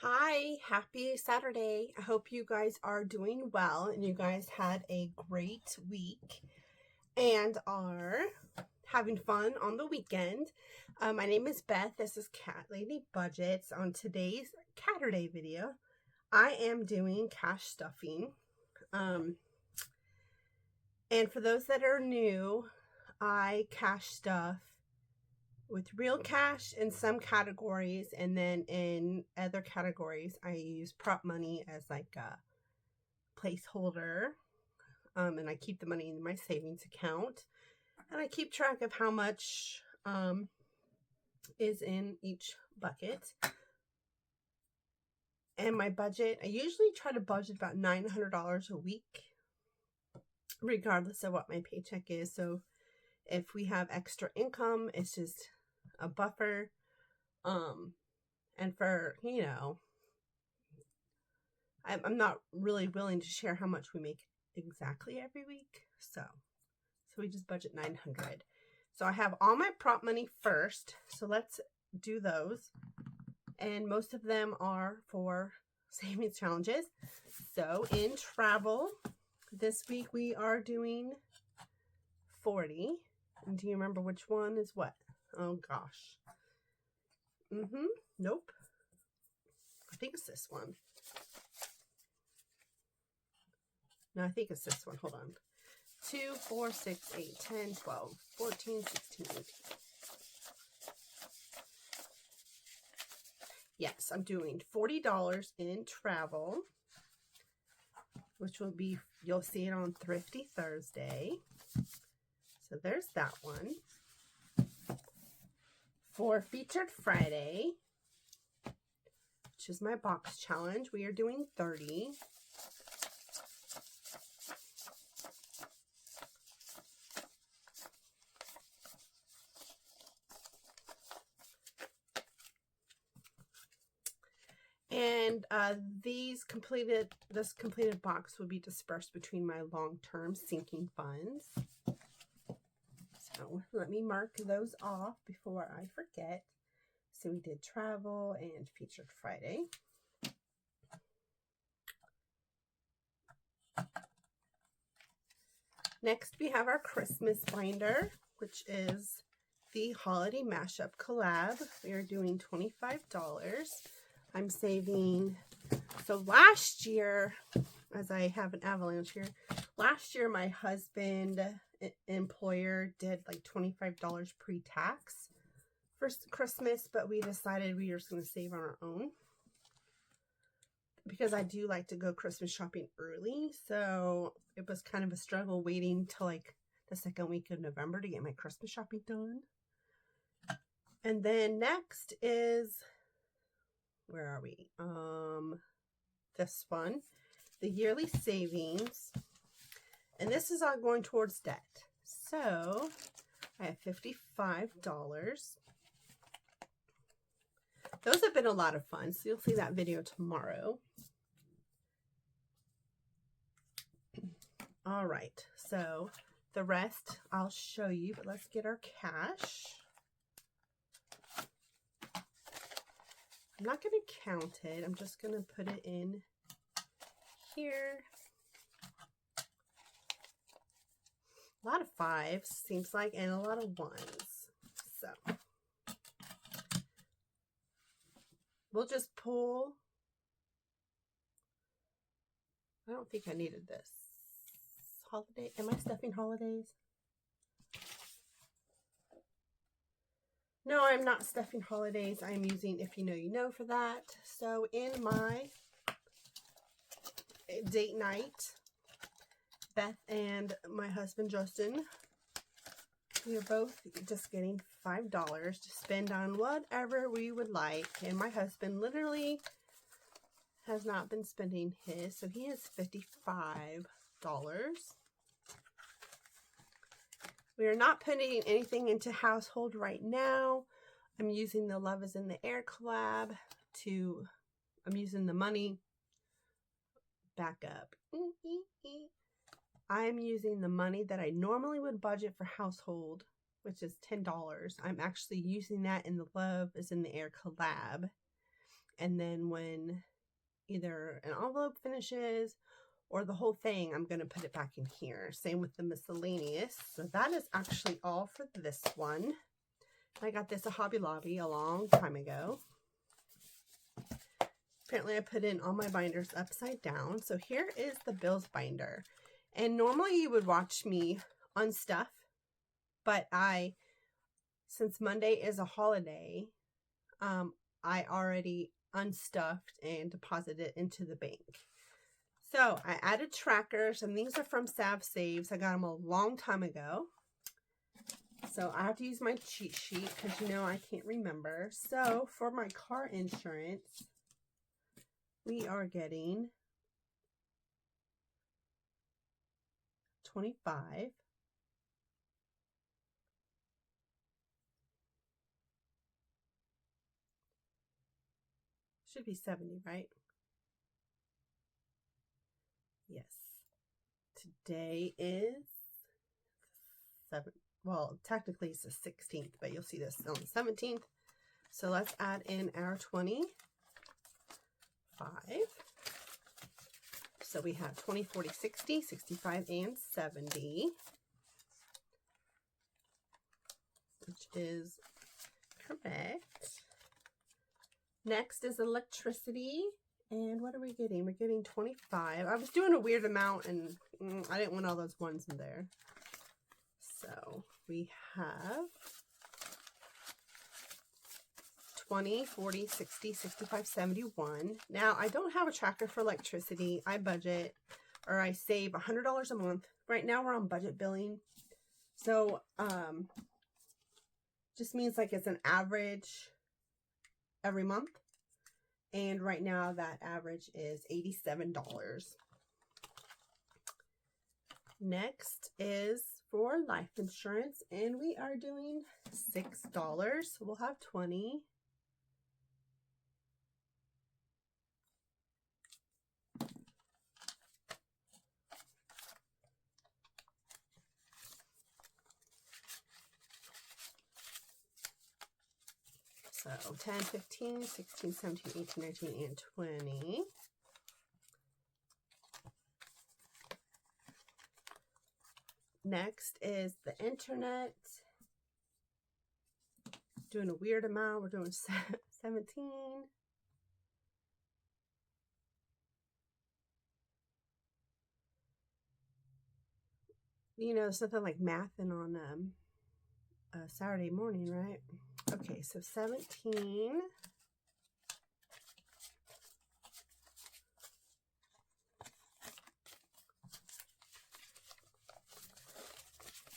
Hi, happy Saturday. I hope you guys are doing well and you guys had a great week and are having fun on the weekend. My name is Beth. This is Cat Lady Budgets. On today's Caturday video, I am doing cash stuffing. And for those that are new, I cash stuff with real cash in some categories, and then in other categories I use prop money as like a placeholder, and I keep the money in my savings account, and I keep track of how much is in each bucket. And my budget, I usually try to budget about $900 a week regardless of what my paycheck is. So if we have extra income, it's just a buffer. And for, I'm not really willing to share how much we make exactly every week. So we just budget 900. So I have all my prop money first. So let's do those. And most of them are for savings challenges. So in travel, this week we are doing 40. And do you remember which one is what? Oh gosh. Nope. I think it's this one. No, I think it's this one. Hold on. 2, 4, 6, 8, 10, 12, 14, 16, 18. Yes, I'm doing $40 in travel, which will be, you'll see it on Thrifty Thursday. So there's that one. For Featured Friday, which is my box challenge, we are doing 30. And this completed box will be dispersed between my long-term sinking funds. So let me mark those off before I forget. So we did travel and Featured Friday. Next, we have our Christmas binder, which is the Holiday Mashup Collab. We are doing $25. I'm saving, so last year, as I have an avalanche here, last year my husband employer did like $25 pre-tax for Christmas, but we decided we were just going to save on our own because I do like to go Christmas shopping early. So it was kind of a struggle waiting till like the second week of November to get my Christmas shopping done. And then next is, where are we? This one, the yearly savings. And this is all going towards debt. So I have $55. Those have been a lot of fun. So you'll see that video tomorrow. All right. So the rest I'll show you, but let's get our cash. I'm not going to count it. I'm just going to put it in here. A lot of 5s, seems like, and a lot of 1s. So we'll just pull. I don't think I needed this. Holiday. Am I stuffing holidays? No, I'm not stuffing holidays. I'm using If You Know, You Know for that. So in my date night, Beth and my husband Justin, we are both just getting $5 to spend on whatever we would like. And my husband literally has not been spending his, so he has $55. We are not putting anything into household right now. I'm using the Love is in the Air collab I'm using the money. Back up. I'm using the money that I normally would budget for household, which is $10. I'm actually using that in the Love is in the Air collab. And then when either an envelope finishes or the whole thing, I'm going to put it back in here. Same with the miscellaneous. So that is actually all for this one. I got this at Hobby Lobby a long time ago. Apparently I put in all my binders upside down. So here is the bills binder. And normally you would watch me unstuff, but since Monday is a holiday, I already unstuffed and deposited it into the bank. So I added trackers, and these are from Sav Saves. I got them a long time ago. So I have to use my cheat sheet because you know I can't remember. So for my car insurance, we are getting $25. Should be 70, right? Yes. Today is 7. Well, technically it's the 16th, but you'll see this on the 17th. So let's add in our 25. So we have 20, 40, 60, 65, and 70, which is correct. Next is electricity. And what are we getting? We're getting 25. I was doing a weird amount, and I didn't want all those ones in there. So we have 20, 40, 60, 65, 71. Now, I don't have a tracker for electricity. I budget, or I save $100 a month. Right now, we're on budget billing. So, just means like it's an average every month. And right now, that average is $87. Next is for life insurance, and we are doing $6. So we'll have 20. So 10, 15, 16, 17, 18, 19, and 20. Next is the internet. Doing a weird amount. We're doing 17. You know, something like mathing on a Saturday morning, right? Okay, so 17.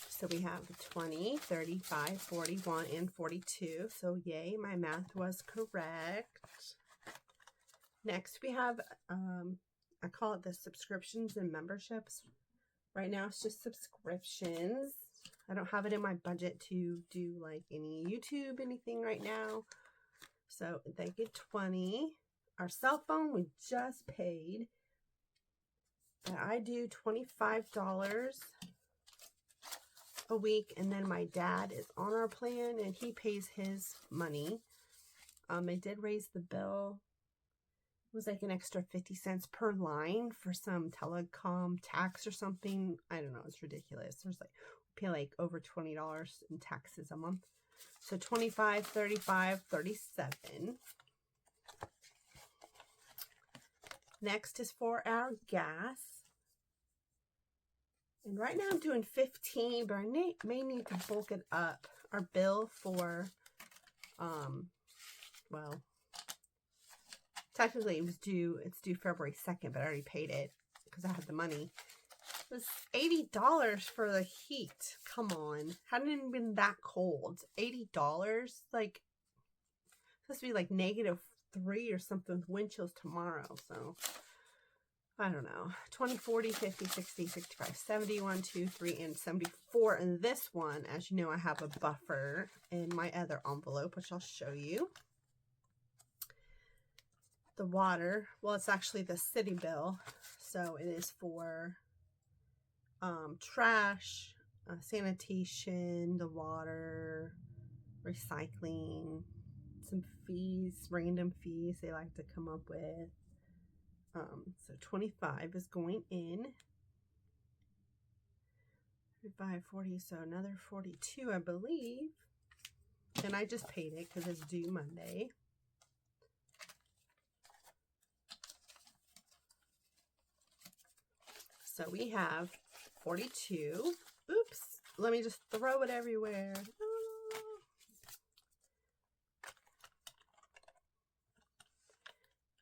So we have 20, 35, 41, and 42. So yay, my math was correct. Next we have, I call it the subscriptions and memberships. Right now it's just subscriptions. I don't have it in my budget to do like any YouTube, anything right now. So they get 20. Our cell phone we just paid. But I do $25 a week, and then my dad is on our plan and he pays his money. They did raise the bill. It was like an extra 50 cents per line for some telecom tax or something. I don't know, it's ridiculous. There's like, we pay like over $20 in taxes a month. So 25, 35, 37. Next is for our gas. And right now I'm doing 15, but I may need to bulk it up. Our bill for, well, technically it's due February 2nd, but I already paid it because I had the money. It was $80 for the heat. Come on. Hadn't even been that cold. $80? Like, it's supposed to be like -3 or something with wind chills tomorrow, so I don't know. 20, 40, 50, 60, 65, 70, 1, 2, 3, and 74. And this one, as you know, I have a buffer in my other envelope, which I'll show you. The water, well, it's actually the city bill. So it is for trash, sanitation, the water, recycling, some fees, random fees they like to come up with. So 25 is going in. 35, 40, so another 42, I believe. And I just paid it because it's due Monday. So we have 42. Oops, let me just throw it everywhere.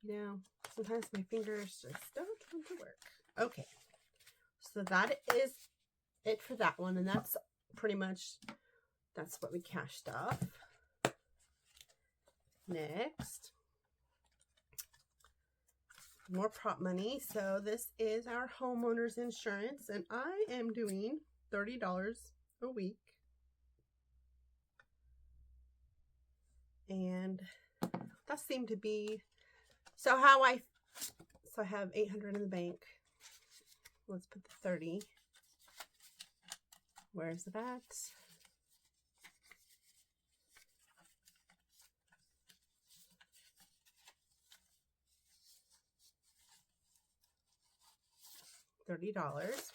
You know, sometimes my fingers just don't want to work. Okay, so that is it for that one, and that's pretty much, that's what we cashed off. Next, more prop money. So this is our homeowner's insurance, and I am doing $30 a week. And that seemed to be, so I have 800 in the bank. Let's put the 30. Where's it at? $30.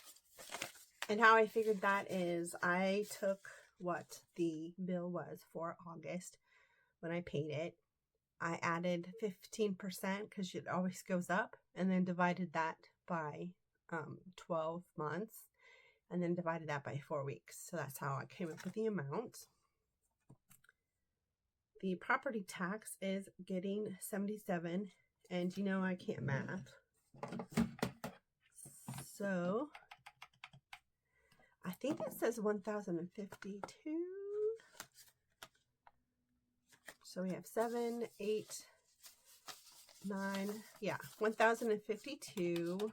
And how I figured that is I took what the bill was for August when I paid it. I added 15% because it always goes up, and then divided that by 12 months, and then divided that by 4 weeks. So that's how I came up with the amount. The property tax is getting 77, and you know I can't math. So I think that says 1,052. So we have 7, 8, 9, yeah, 1,052.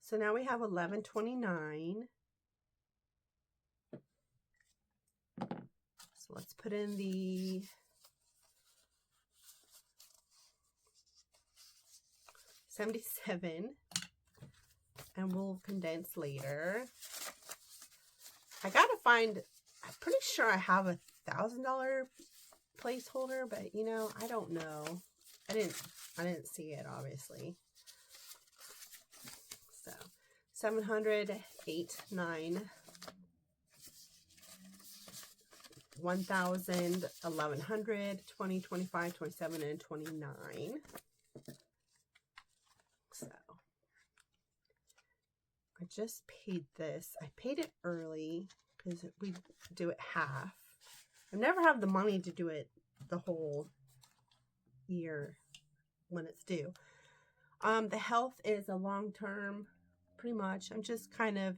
So now we have 1,129. So let's put in the $77, and we'll condense later. I gotta find, I'm pretty sure I have a $1,000 placeholder, but you know, I don't know. I didn't see it, obviously. So 700, 8, 9, 1,000, 1,100, 20, 25, 27, and 29. So I just paid this. I paid it early because we do it half. I never have the money to do it the whole year when it's due. The health is a long-term, pretty much. I'm just kind of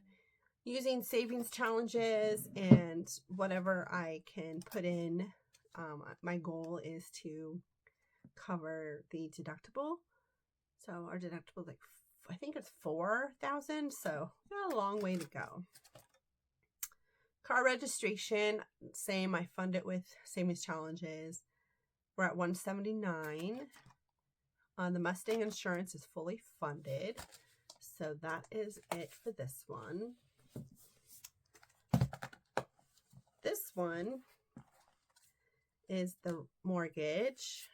using savings challenges and whatever I can put in. My goal is to cover the deductible. So our deductible is like, I think it's 4,000. So got a long way to go. Car registration, same. I fund it with savings challenges. We're at 179. The Mustang insurance is fully funded. So that is it for this one. This one is the mortgage.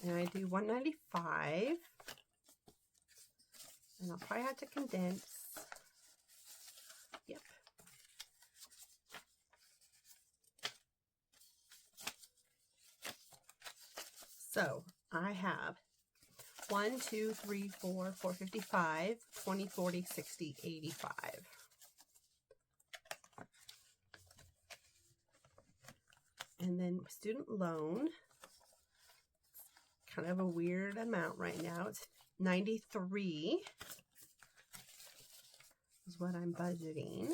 And I do 195. And I'll probably have to condense. Yep. So I have 1, 2, 3, 4, 455, 20, 40, 60, 85. And then student loan, kind of a weird amount right now. It's 93 is what I'm budgeting.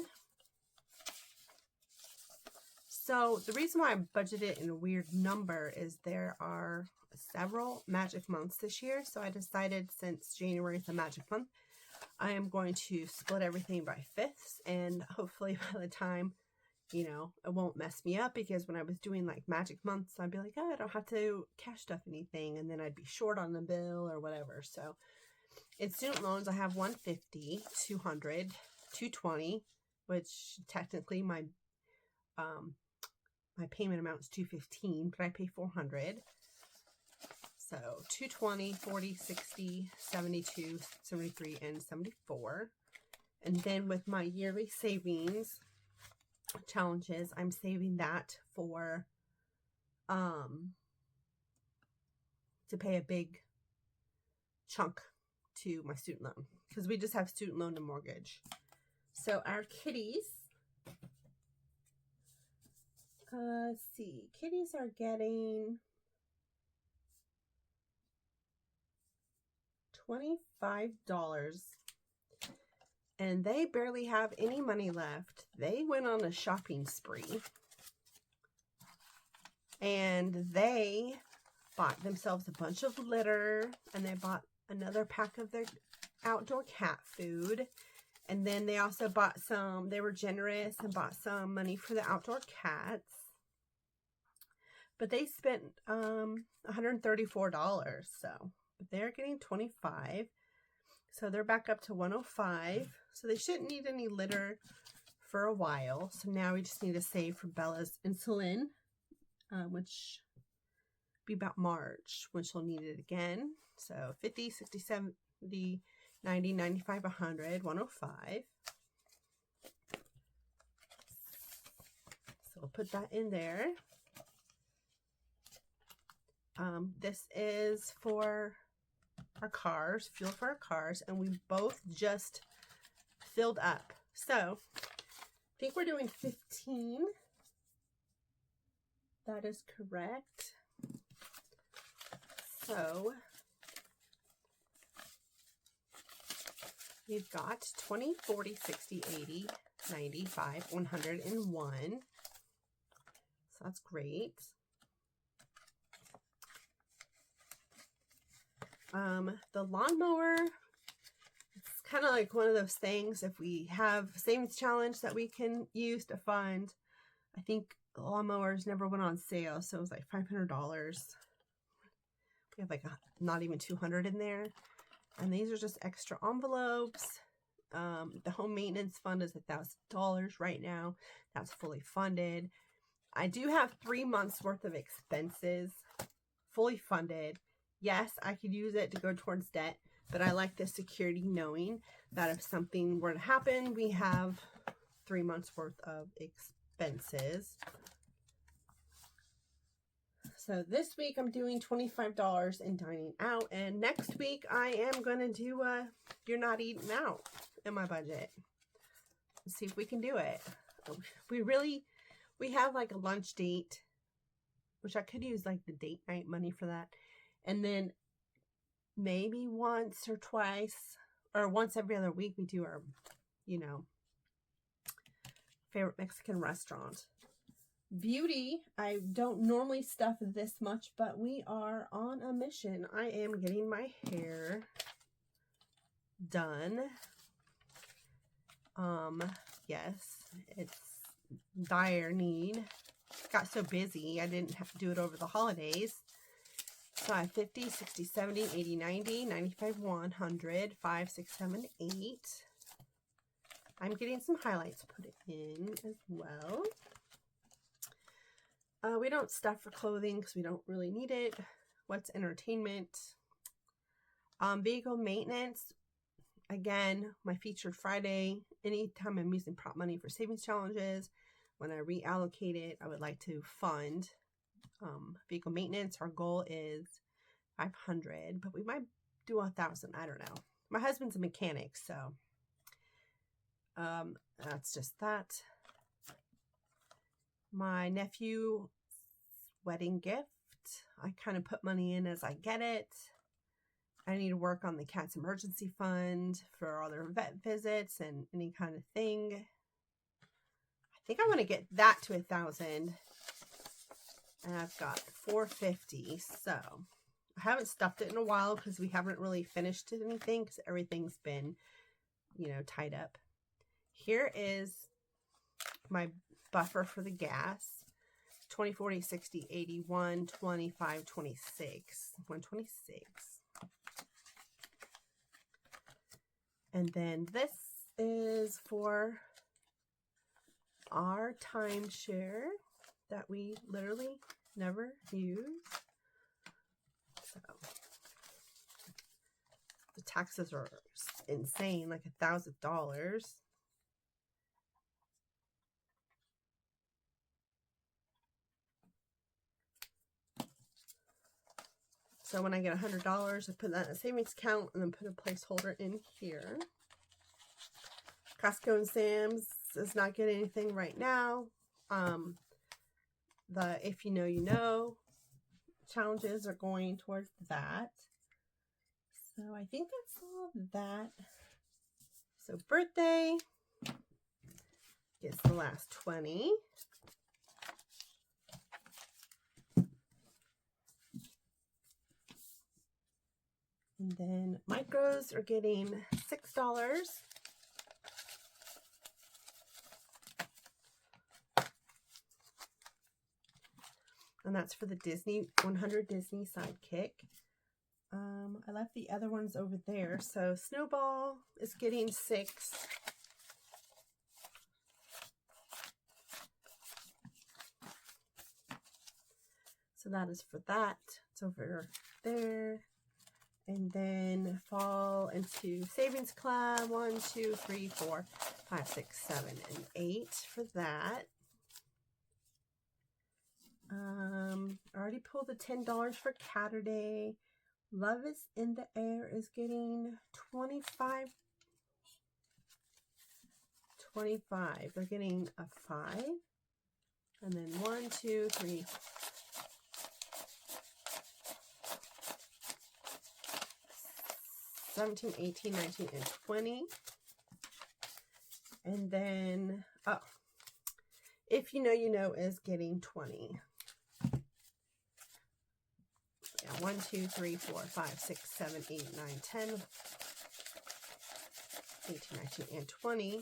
So the reason why I budgeted in a weird number is there are several magic months this year. So I decided, since January is a magic month, I am going to split everything by fifths, and hopefully by the time, you know, it won't mess me up, because when I was doing like magic months, I'd be like, oh, I don't have to cash stuff anything, and then I'd be short on the bill or whatever. So in student loans, I have 150, 200, 220, which technically my my payment amount is $215, but I pay $400. So $220, $40, $60, $72, $73, and $74. And then with my yearly savings challenges, I'm saving that for to pay a big chunk to my student loan, because we just have student loan and mortgage. So our kitties, let's see, kitties are getting $25, and they barely have any money left. They went on a shopping spree, and they bought themselves a bunch of litter, and they bought another pack of their outdoor cat food. And then they also bought some, they were generous and bought some money for the outdoor cats. But they spent $134, so but they're getting $25. So they're back up to $105. So they shouldn't need any litter for a while. So now we just need to save for Bella's insulin, which be about March when she'll need it again. So 50, 60, 70, 90, 95, 100, 105. So we'll put that in there. This is for our cars, fuel for our cars, and we both just filled up. So I think we're doing 15. That is correct. So we've got 20, 40, 60, 80, 95, 101. So that's great. The lawnmower, it's kind of like one of those things, if we have a savings challenge that we can use to fund. I think the lawnmowers never went on sale, so it was like $500. We have like not even 200 in there. And these are just extra envelopes. The home maintenance fund is $1,000 right now. That's fully funded. I do have 3 months worth of expenses fully funded. Yes, I could use it to go towards debt, but I like the security knowing that if something were to happen, we have 3 months worth of expenses. So this week I'm doing $25 in dining out, and next week I am going to do You're Not Eating Out in my budget. Let's see if we can do it. We have like a lunch date, which I could use like the date night money for that. And then maybe once or twice, or once every other week, we do our, favorite Mexican restaurant. Beauty, I don't normally stuff this much, but we are on a mission. I am getting my hair done. Yes, it's dire need. Got so busy, I didn't have to do it over the holidays. So I have 50, 60, 70, 80, 90, 95, 100, 5, 6, 7, 8. I'm getting some highlights put in as well. We don't stuff for clothing because we don't really need it. What's entertainment? Vehicle maintenance. Again, my featured Friday. Anytime I'm using prop money for savings challenges, when I reallocate it, I would like to fund vehicle maintenance. Our goal is 500, but we might do 1,000. I don't know. My husband's a mechanic, so that's just that. My nephew's wedding gift. I kind of put money in as I get it. I need to work on the cat's emergency fund for all their vet visits and any kind of thing. I think I want to get that to 1,000. And I've got 450. So I haven't stuffed it in a while because we haven't really finished anything because everything's been, tied up. Here is my buffer for the gas. 20, 40, 60, 80, 125, 26. 126. And then this is for our timeshare that we literally never use. So the taxes are insane, like $1,000. So when I get $100, I put that in a savings account and then put a placeholder in here. Costco and Sam's is not getting anything right now. The If You Know, You Know challenges are going towards that. So I think that's all of that. So birthday gets the last 20. And then micros are getting $6. And that's for the Disney 100 Disney Sidekick. I left the other ones over there. So Snowball is getting 6. So that is for that. It's over there. And then fall into Savings Club. 1, 2, 3, 4, 5, 6, 7, and 8 for that. I already pulled the $10 for Caturday. Love is in the Air is getting 25. They're getting a 5. And then 1, 2, 3, 17, 18, 19, and 20. And then, oh, If You Know, You Know is getting 20. Yeah, 1, 2, 3, 4, 5, 6, 7, 8, 9, 10, 18, 19, and 20.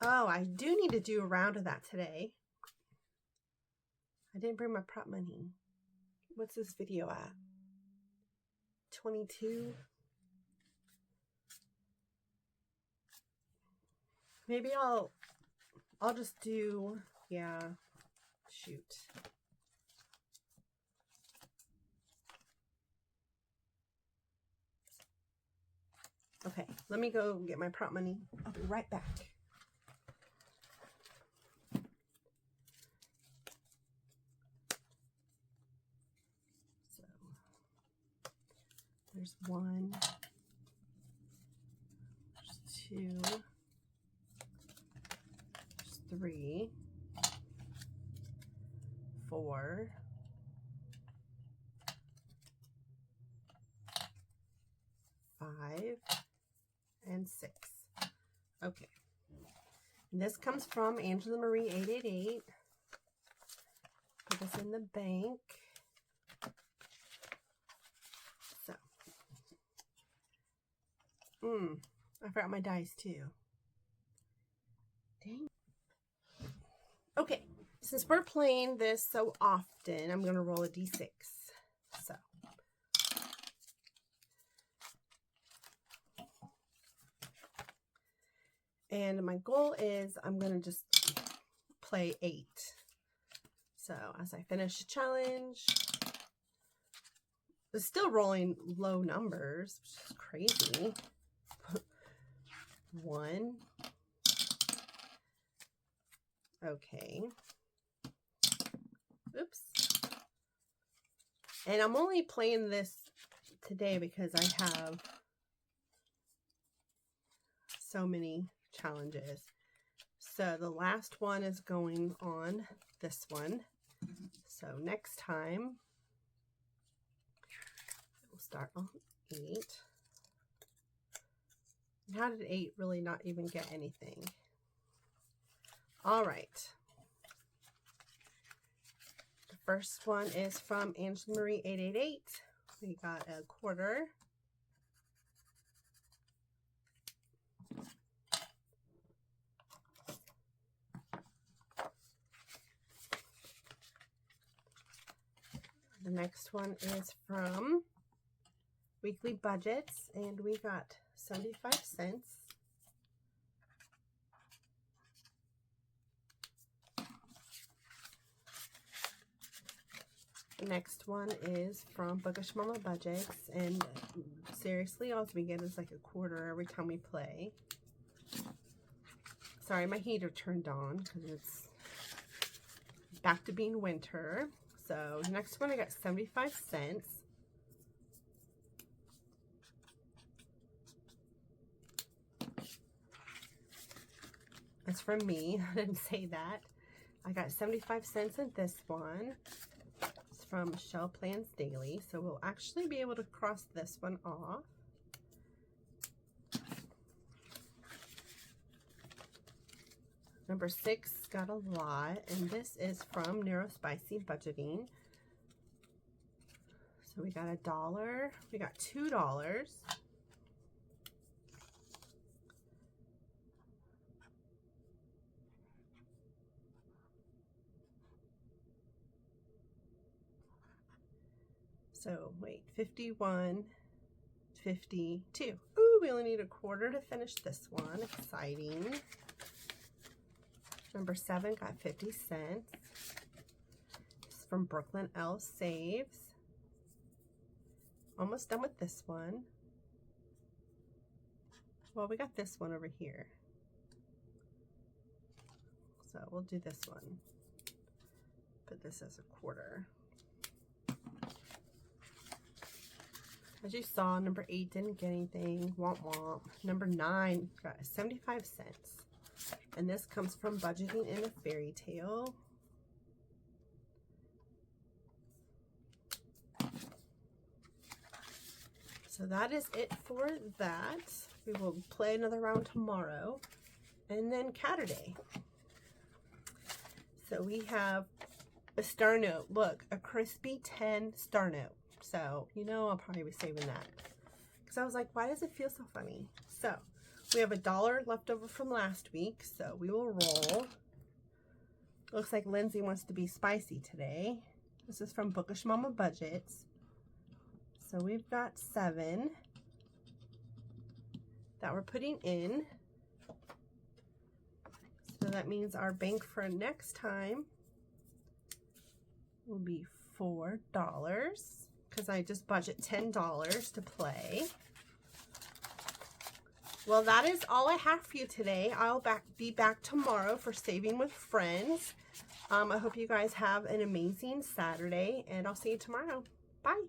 Oh, I do need to do a round of that today. I didn't bring my prop money. What's this video at? 22? Maybe I'll just do, yeah, shoot. Okay, let me go get my prop money. I'll be right back. So, there's 1, there's 2, there's 3, 4, 5, and 6. Okay. And this comes from Angela Marie 888. Put this in the bank. So. I forgot my dice too. Dang. Okay. Since we're playing this so often, I'm going to roll a d6. So. And my goal is I'm going to just play 8. So as I finish the challenge, it's still rolling low numbers, which is crazy. 1. Okay. Oops. And I'm only playing this today because I have so many challenges. So the last one is going on this one. So next time we'll start on 8. How did 8 really not even get anything? All right. The first one is from Angela Marie 888. We got a quarter. The next one is from weekly budgets, and we got 75 cents. The next one is from Bookish Mama Budgets, and seriously, all we get is like a quarter every time we play. Sorry, my heater turned on because it's back to being winter. So the next one I got 75 cents. That's from me. I didn't say that. I got 75 cents in this one. It's from Shell Plans Daily. So we'll actually be able to cross this one off. Number 6 got a lot, and this is from Narrow Spicy Budgeting. So we got $1, we got $2. So wait, 51, 52. Ooh, we only need a quarter to finish this one. Exciting. Number 7 got 50 cents. This is from Brooklyn L Saves. Almost done with this one. Well, we got this one over here. So we'll do this one. Put this as a quarter. As you saw, number 8 didn't get anything. Womp womp. Number 9 got 75 cents. And this comes from Budgeting in a Fairy Tale. So that is it for that. We will play another round tomorrow. And then Caturday. So we have a star note. Look, a crispy 10 star note. So, you know, I'll probably be saving that. Because I was like, why does it feel so funny? So, we have $1 left over from last week, so we will roll. Looks like Lindsay wants to be spicy today. This is from Bookish Mama Budgets. So we've got 7 that we're putting in. So that means our bank for next time will be $4, because I just budget $10 to play. Well, that is all I have for you today. I'll be back tomorrow for Saving with Friends. I hope you guys have an amazing Saturday, and I'll see you tomorrow. Bye.